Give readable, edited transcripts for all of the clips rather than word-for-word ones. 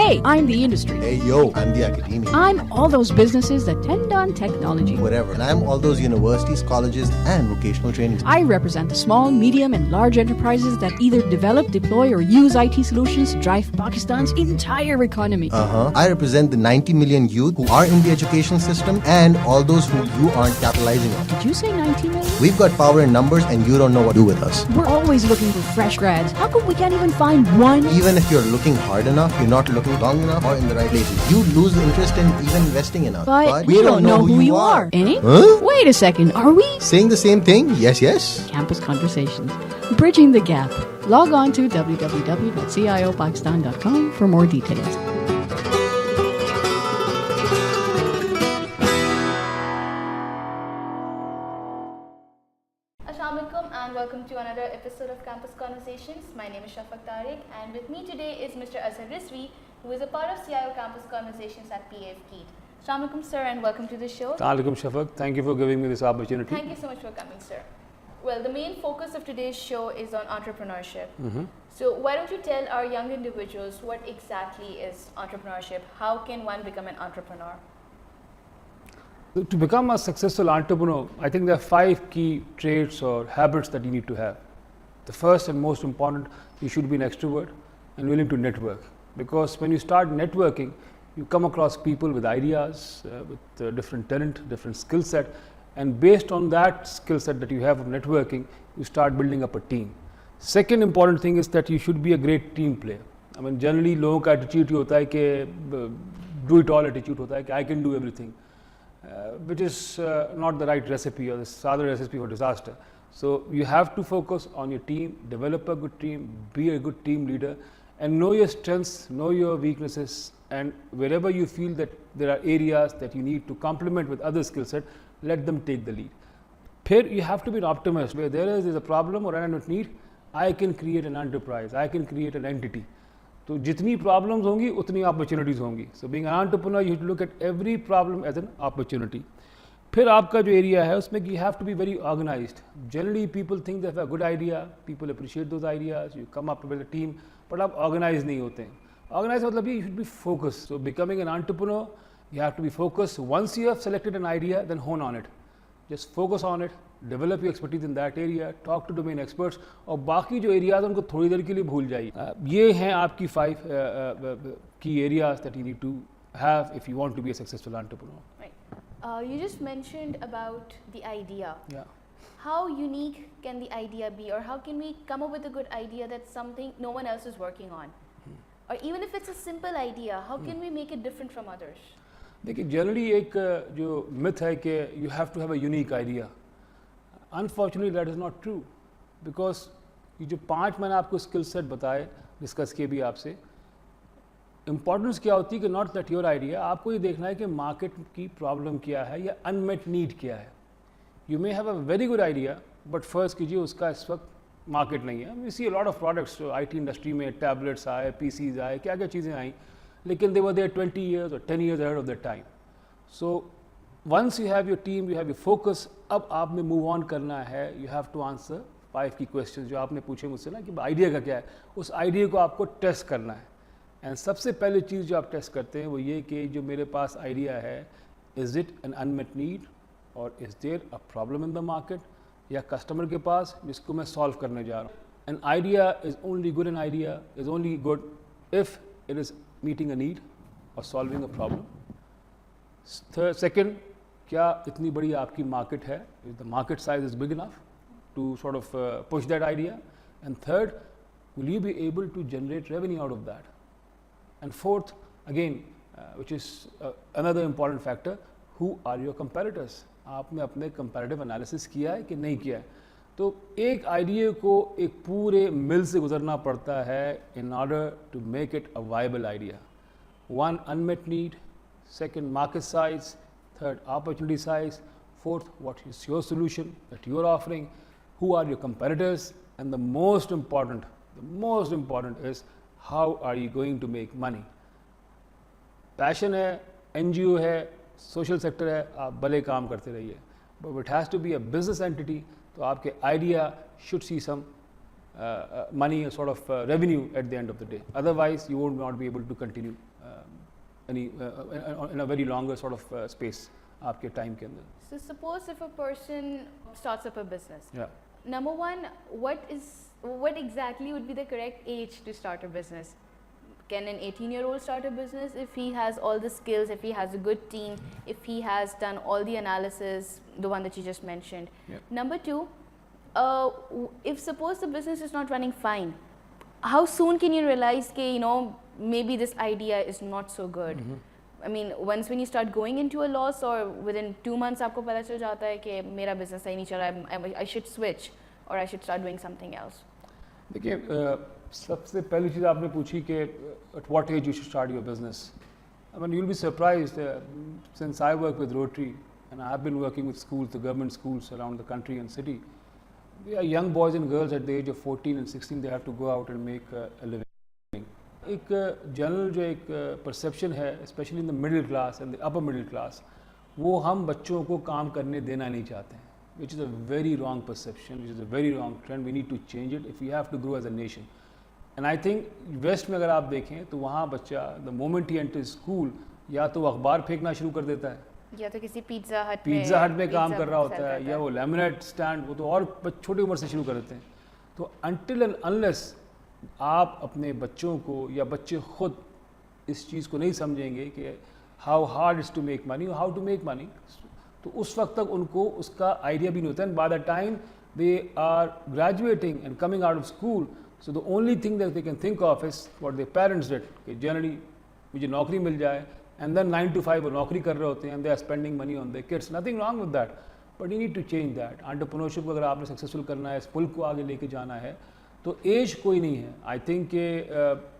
Hey, I'm the industry. Hey yo, I'm the academia. I'm all those businesses that tend on technology. Whatever. And I'm all those universities, colleges, and vocational training. I represent the small, medium, and large enterprises that either develop, deploy, or use IT solutions to drive Pakistan's entire economy. I represent the 90 million youth who are in the education system and all those who you aren't capitalizing on. Did you say 90 million? We've got power in numbers and you don't know what to do with us. We're always looking for fresh grads. How come we can't even find one? Even if you're looking hard enough, you're not looking long enough or in the right places. You lose interest in even investing in us. But we don't know who you are. Eh? Huh? Wait a second, are we? Saying the same thing? Yes, yes. Campus Conversations. Bridging the gap. Log on to www.ciopakistan.com for more details. Assalamualaikum and welcome to another episode of Campus Conversations. My name is Shafaq Tariq and with me today is Mr. Azhar Rizvi, who is a part of CIO Campus Conversations at PAF KEET. Assalamualaikum sir and welcome to the show. Assalamualaikum Shafaq, thank you for giving me this opportunity. Thank you so much for coming, sir. Well, the main focus of today's show is on entrepreneurship. So why don't you tell our young individuals what exactly is entrepreneurship? How can one become an entrepreneur? To become a successful entrepreneur, I think there are 5 key traits or habits that you need to have. The first and most important, you should be an extrovert and willing to network. Because when you start networking, you come across people with ideas, with different talent, different skill set, and based on that skill set that you have of networking, you start building up a team. Second important thing is that you should be a great team player. I mean, generally लोगों का attitude ये होता है कि do it all attitude होता है कि I can do everything. Which is not the right recipe or the other recipe for disaster. So you have to focus on your team, develop a good team, be a good team leader, and know your strengths, know your weaknesses, and wherever you feel that there are areas that you need to complement with other skill set, let them take the lead. Here you have to be an optimist. Where there is a problem or an unmet need, I can create an enterprise, I can create an entity. तो जितनी problems होंगी उतनी opportunities होंगी. So being an entrepreneur you have to look at every problem as an opportunity. फिर आपका जो area है उसमें you have to be very organised. Generally people think they have a good idea, people appreciate those ideas, you come up with a team, but आप organise नहीं होते हैं. Organise मतलब you should be focus. So becoming an entrepreneur you have to be focused. Once you have selected an idea, then hone on it. Just focus on it, develop your expertise in that area, talk to domain experts, और बाकी जो areas उनको थोड़ी देर के लिए भूल जाइए. ये हैं आपकी 5 key areas that you need to have if you want to be a successful entrepreneur. Right. You just mentioned about the idea. Yeah. How unique can the idea be, or how can we come up with a good idea that's something no one else is working on? Or even if it's a simple idea, how can we make it different from others? देखिए generally एक जो myth है कि you have to have a unique idea. Unfortunately that is not true. Because ये जो 5 मैंने आपको skill set बताए, डिस्कस किए भी आपसे, इंपॉर्टेंस क्या होती है कि नॉट दैट योर आइडिया, आपको ये देखना है कि मार्केट की प्रॉब्लम क्या है या अनमेट नीड क्या है. You may have a very good idea but first कीजिए उसका इस वक्त मार्केट नहीं है. We see a lot of products IT industry में, टैबलेट्स आए, PCs आए, क्या क्या चीज़ें आई, लेकिन they were there 20 years or 10 years ahead of their time. So once you have your team, you have your focus, अब आपने move on करना है, you have to answer 5 key questions जो आपने पूछे मुझसे ना कि आइडिया का क्या है. उस आइडिया को आपको टेस्ट करना है. एंड सबसे पहली चीज़ जो आप टेस्ट करते हैं वो ये कि जो मेरे पास आइडिया है, is it an unmet need और is there a problem in the market, या कस्टमर के पास जिसको मैं सॉल्व करने जा रहा हूँ. An idea is only good, an idea is only good if it is meeting a need or solving a problem. Second, क्या इतनी बड़ी आपकी मार्केट है, if the market size is big enough to sort of push that idea. And third, will you be able to generate revenue out of that? And fourth, again, which is another important factor, who are your competitors? आपने अपने comparative analysis किया है कि नहीं किया है. तो एक आइडिया को एक पूरे मिल से गुजरना पड़ता है in order to make it a viable idea. 1, unmet need. 2, market size. 3, opportunity size. 4, what is your solution that you are offering? Who are your competitors? And the most important is how are you going to make money? Passion है, NGO है, social sector है, आप भले काम करते रहिए. But it has to be a business entity. तो आपके idea should see some money, a sort of revenue at the end of the day. Otherwise, you won't not be able to continue any in a very longer sort of space आपके time के अंदर. So suppose if a person starts up a business. Yeah. Number one, what exactly would be the correct age to start a business? Can an 18-year-old start a business if he has all the skills, if he has a good team, if he has done all the analysis, the one that you just mentioned? Yeah. Number two, if suppose the business is not running fine, how soon can you realize that, you know, maybe this idea is not so good? I mean, once when you start going into a loss, or within 2 months आपको पता चल जाता है कि मेरा business सही नहीं चल रहा है, I should switch or I should start doing something else. देखिए सबसे पहली चीज़ आपने पूछी कि at what age you should start your business. I mean, you'll be surprised since I work with Rotary and I have been working with schools, the government schools around the country and city. They are young boys and girls at the age of 14 and 16. They have to go out and make a living. एक general जो एक perception है, specially in the middle class and the upper middle class, वो हम बच्चों को काम करने देना नहीं चाहते हैं, which is a very wrong perception, which is a very wrong trend. We need to change it if you have to grow as a nation. And I think west में अगर आप देखें तो वहाँ बच्चा द मोमेंट ही enter school या तो अखबार फेंकना शुरू कर देता है, या तो किसी पिज़्ज़ा हट में काम कर रहा होता है, या वो लेमिनेट स्टैंड, वो तो और छोटी उम्र से शुरू कर देते हैं. तो अनटिल एंड अनलेस आप अपने बच्चों को या बच्चे खुद इस चीज़ को नहीं समझेंगे कि how hard is to make money, how to make money, तो उस वक्त तक उनको उसका आइडिया भी नहीं होता. And by the time they are graduating and coming out of school, so the only thing that they can think of is what their parents did, कि जनरली मुझे नौकरी मिल जाए, एंड देन 9 to 5 वो नौकरी कर रहे होते हैं, and they are spending money on their kids. Nothing wrong with that, but you need to change that. Entrepreneurship अगर आपने सक्सेसफुल करना है, इस मुल्क को आगे लेके जाना है, तो एज कोई नहीं है. आई थिंक कि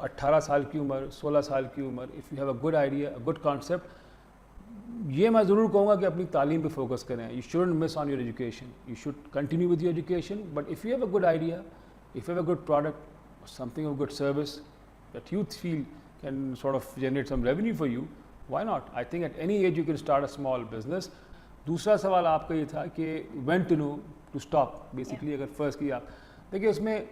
18 साल की उम्र, 16 साल की उम्र, if you have a good idea, a good concept, ये मैं ज़रूर कहूँगा कि अपनी तालीम पे फोकस करें. You shouldn't miss on your education, you should continue with your education, but if you have a good idea, if you have a good product, something of good service that you feel can sort of generate some revenue for you, why not? I think at any age you can start a small business. दूसरा सवाल आपका ये था कि when to know to stop. Basically अगर first की आप देखिए, उसमें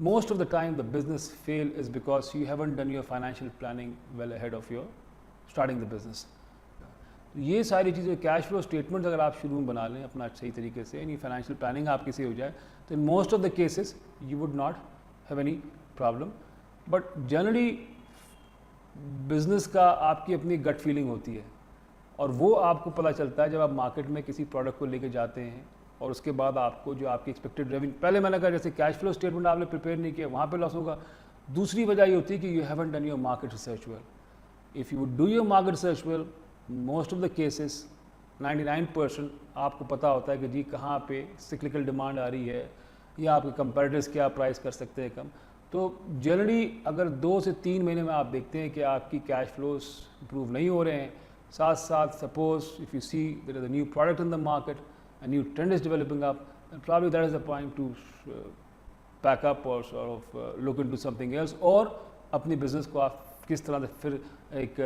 most of the time the business fail is because you haven't done your financial planning well ahead of your starting the business. ये सारी चीज़ें, कैश फ्लो स्टेटमेंट्स अगर आप शुरू में बना लें अपना सही तरीके से, यानी फाइनेंशियल प्लानिंग आपकी सही हो जाए, तो in most of the cases you would not have any problem. But generally business का आपकी अपनी गट फीलिंग होती है, और वो आपको पता चलता है जब आप मार्केट में किसी प्रोडक्ट को लेके जाते हैं, और उसके बाद आपको जो आपकी एक्सपेक्टेड रेवेन्यू, पहले मैंने कहा जैसे कैश फ्लो स्टेटमेंट आपने प्रिपेयर नहीं किया, वहाँ पे लॉस होगा. दूसरी वजह ये होती है कि you haven't done your market research well. If you do your market research well, most of the cases 99% आपको पता होता है कि जी कहाँ पे सिक्लिकल डिमांड आ रही है, या आपके कंपेटिटर्स क्या प्राइस कर सकते हैं कम. तो जनरली अगर 2 से 3 महीने में आप देखते हैं कि आपकी कैश फ्लोज इंप्रूव नहीं हो रहे हैं, साथ साथ suppose if you see there is a new product in the market, a new trend is developing up, and probably that is the point to pack up or sort of look into something else, और अपनी business को आप किस तरह से फिर एक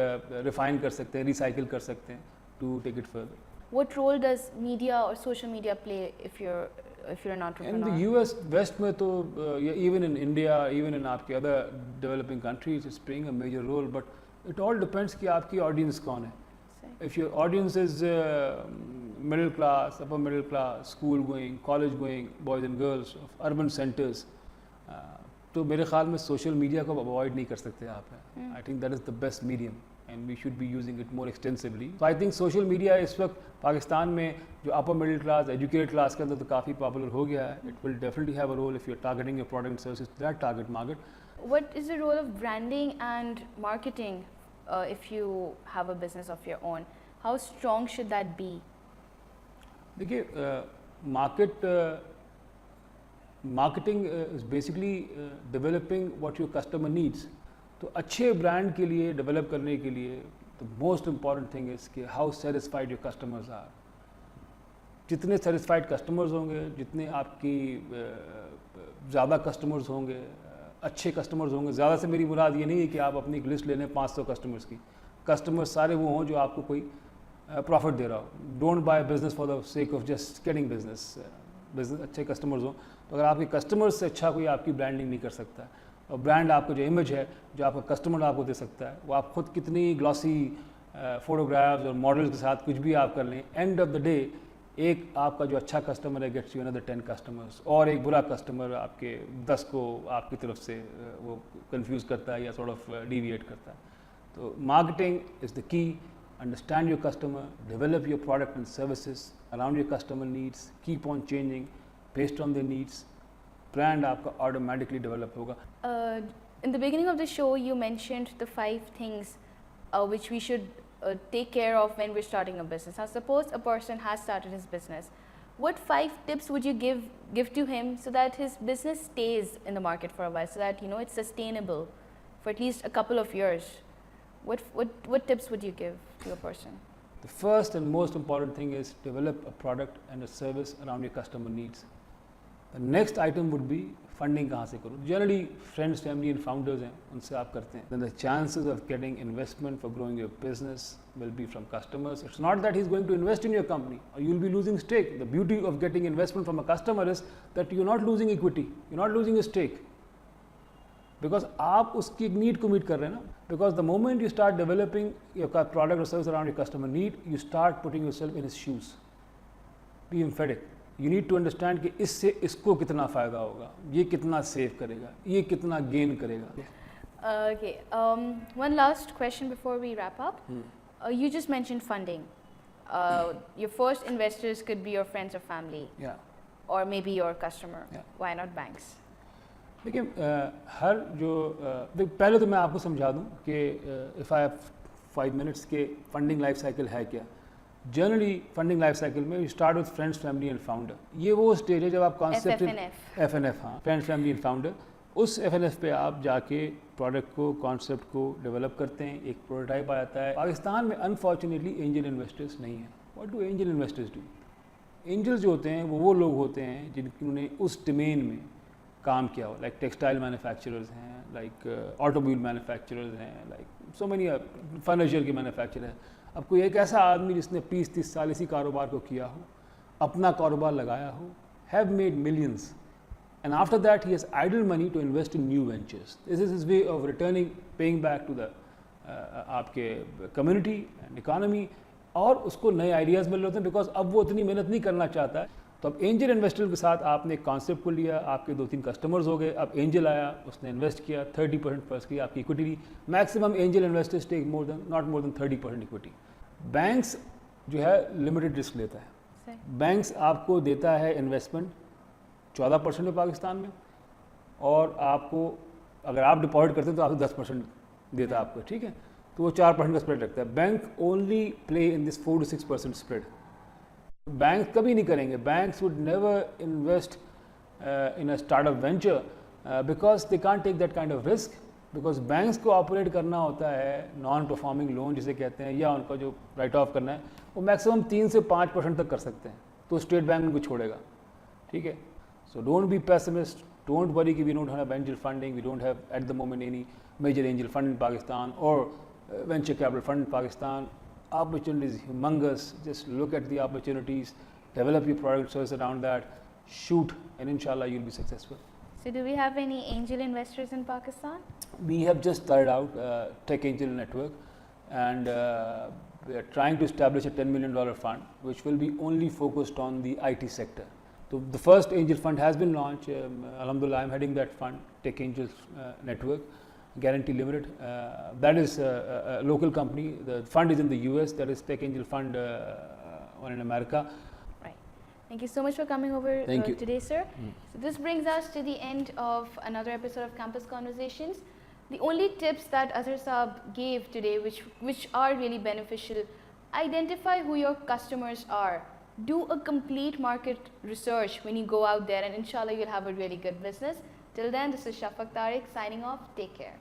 refine कर सकते हैं, recycle कर सकते हैं to take it further. What role does media or social media play if you're an entrepreneur? In the US West में तो even in India, even in आपके other developing countries, it's playing a major role, but it all depends कि आपकी audience कौन है. If your audience is middle class, upper middle class, school going, college going, boys and girls of urban centers, तो मेरे ख्याल में social media को avoid नहीं कर सकते आप. I think that is the best medium and we should be using it more extensively. तो आई थिंक सोशल मीडिया इस वक्त पाकिस्तान में जो upper middle class, educated class के अंदर तो काफ़ी पॉपुलर हो गया है. It will definitely have a role if you are targeting your product and services that target market. What is the role of branding and marketing if you have a business of your own? How strong should that be? देखिए marketing is basically developing what your customer needs. तो अच्छे brand के लिए develop करने के लिए the most important thing is कि how satisfied your customers are. जितने सेटिस्फाइड कस्टमर्स होंगे, जितने आपकी ज़्यादा कस्टमर्स होंगे, अच्छे कस्टमर्स होंगे. ज़्यादा से मेरी मुराद ये नहीं है कि आप अपनी एक लिस्ट ले लें 500 कस्टमर्स की. कस्टमर्स सारे वो हों जो आपको कोई प्रॉफिट दे रहा हो. Don't by business for the sake of just getting business. Business अच्छे कस्टमर्स हों, तो अगर आपके कस्टमर्स से अच्छा कोई आपकी ब्रांडिंग नहीं कर सकता, और ब्रांड आपको जो इमेज है जो आपका कस्टमर आपको दे सकता है, वो आप खुद कितनी ग्लॉसी फोटोग्राफ्स और मॉडल्स के साथ कुछ भी आप कर लें, एंड ऑफ द डे एक आपका जो अच्छा कस्टमर है गेट्स यू अनदर 10 कस्टमर्स, और एक बुरा कस्टमर आपके 10 को आपकी तरफ से वो कंफ्यूज करता है या सॉर्ट ऑफ डिविएट करता है. तो marketing is the key. Understand your customer, develop your product and services around your customer needs, keep on changing based on their needs. Brand आपका automatically develop होगा. In the beginning of the show, you mentioned the 5 things which we should take care of when we're starting a business. Now, suppose a person has started his business. What 5 tips would you give to him so that his business stays in the market for a while, so that it's sustainable for at least a couple of years? What tips would you give to a person? The first and most important thing is develop a product and a service around your customer needs. The next item would be funding कहाँ से करूँ. Generally friends, family and founders हैं, उनसे आप करते हैं. Then the chances of getting investment for growing your business will be from customers. It's not that he's going to invest in your company or you'll be losing stake. The beauty of getting investment from a customer is that you're not losing equity, you're not losing a stake. Because आप उसकी एक need को meet कर रहे हैं ना. Because the moment you start developing your product or service around your customer need, you start putting yourself in his shoes. Be emphatic. You need to understand कि इससे इसको कितना फ़ायदा होगा, ये कितना सेव करेगा, ये कितना गेन करेगा. Okay. One last question before we wrap up. You just mentioned funding. Your first investors could be your friends or family. Yeah. Or maybe your customer. Yeah. Why not banks? देखिए हर जो पहले तो मैं आपको समझा दूं कि इफ़ आई हैव 5 मिनट्स के फंडिंग लाइफ साइकिल है क्या. जनरली फंडिंग लाइफ साइकिल में you start with friends, family and founder. ये वो स्टेज है जब आप कॉन्सेप्ट FNF, हाँ, फ्रेंड्स, फैमिली एंड फाउंडर. उस FNF पे आप जाके प्रोडक्ट को, कॉन्सेप्ट को डेवलप करते हैं, एक प्रोटोटाइप आ जाता है. पाकिस्तान में अनफॉर्चुनेटली एंजल इन्वेस्टर्स नहीं है. What do angel investors do? Angels जो होते हैं वो लोग होते हैं जिन्होंने उस डोमेन में काम किया हो. लाइक टेक्सटाइल मैन्युफैक्चरर्स हैं, लाइक ऑटोमोबाइल मैन्युफैक्चरर्स हैं, लाइक सो मेनी फर्नीचर के मैन्युफैक्चरर हैं. अब कोई एक ऐसा आदमी जिसने 20-30 साल इसी कारोबार को किया हो, अपना कारोबार लगाया हो, have made millions, and after that he has idle money to invest in new ventures. This is his way of returning, paying back to the आपके कम्युनिटी एंड इकानमी, और उसको नए आइडियाज़ मिल रहे होते हैं बिकॉज अब वो इतनी मेहनत नहीं करना चाहता है. तो अब एंजल इन्वेस्टर के साथ आपने एक कॉन्सेप्ट को लिया, आपके 2-3 कस्टमर्स हो गए, अब एंजल आया, उसने इन्वेस्ट किया, 30% फर्स्ट की आपकी इक्विटी ली. Maximum angel investors take not more than 30% equity. Banks जो है लिमिटेड रिस्क लेता है. बैंक्स आपको देता है इन्वेस्टमेंट 14% में पाकिस्तान में, और आपको अगर आप डिपॉजिट करते हैं तो आपको 10% देता है आपको, ठीक है. तो वो 4% का स्प्रेड रखता है. Bank only play in this 4 to 6% spread. Bank कभी नहीं करेंगे. Banks would never invest in a startup venture because they can't take that kind of risk. Because banks को ऑपरेट करना होता है नॉन परफॉर्मिंग लोन जिसे कहते हैं, या उनका जो राइट ऑफ करना है वो मैक्सिमम 3 से 5% तक कर सकते हैं. तो स्टेट बैंक उनको छोड़ेगा, ठीक है. So don't be pessimist, don't worry कि we don't have angel funding, we don't have at the moment any major angel fund in Pakistan और venture capital fund in Pakistan. Opportunities humongous. Just look at the opportunities, develop your product service around that, shoot, and inshallah you'll be successful. So do we have any angel investors in Pakistan? We have just started out Tech Angel Network, and we are trying to establish a $10 million fund which will be only focused on the IT sector. So the first angel fund has been launched. Alhamdulillah, I'm heading that fund, Tech Angels Network. Guarantee Limited. That is a local company. The fund is in the US. That is Tech Angel Fund one in America. Right. Thank you so much for coming over today, sir. So this brings us to the end of another episode of Campus Conversations. The only tips that Azhar Saab gave today, which are really beneficial: identify who your customers are. Do a complete market research when you go out there, and inshallah you'll have a really good business. Till then, this is Shafaq Tariq signing off. Take care.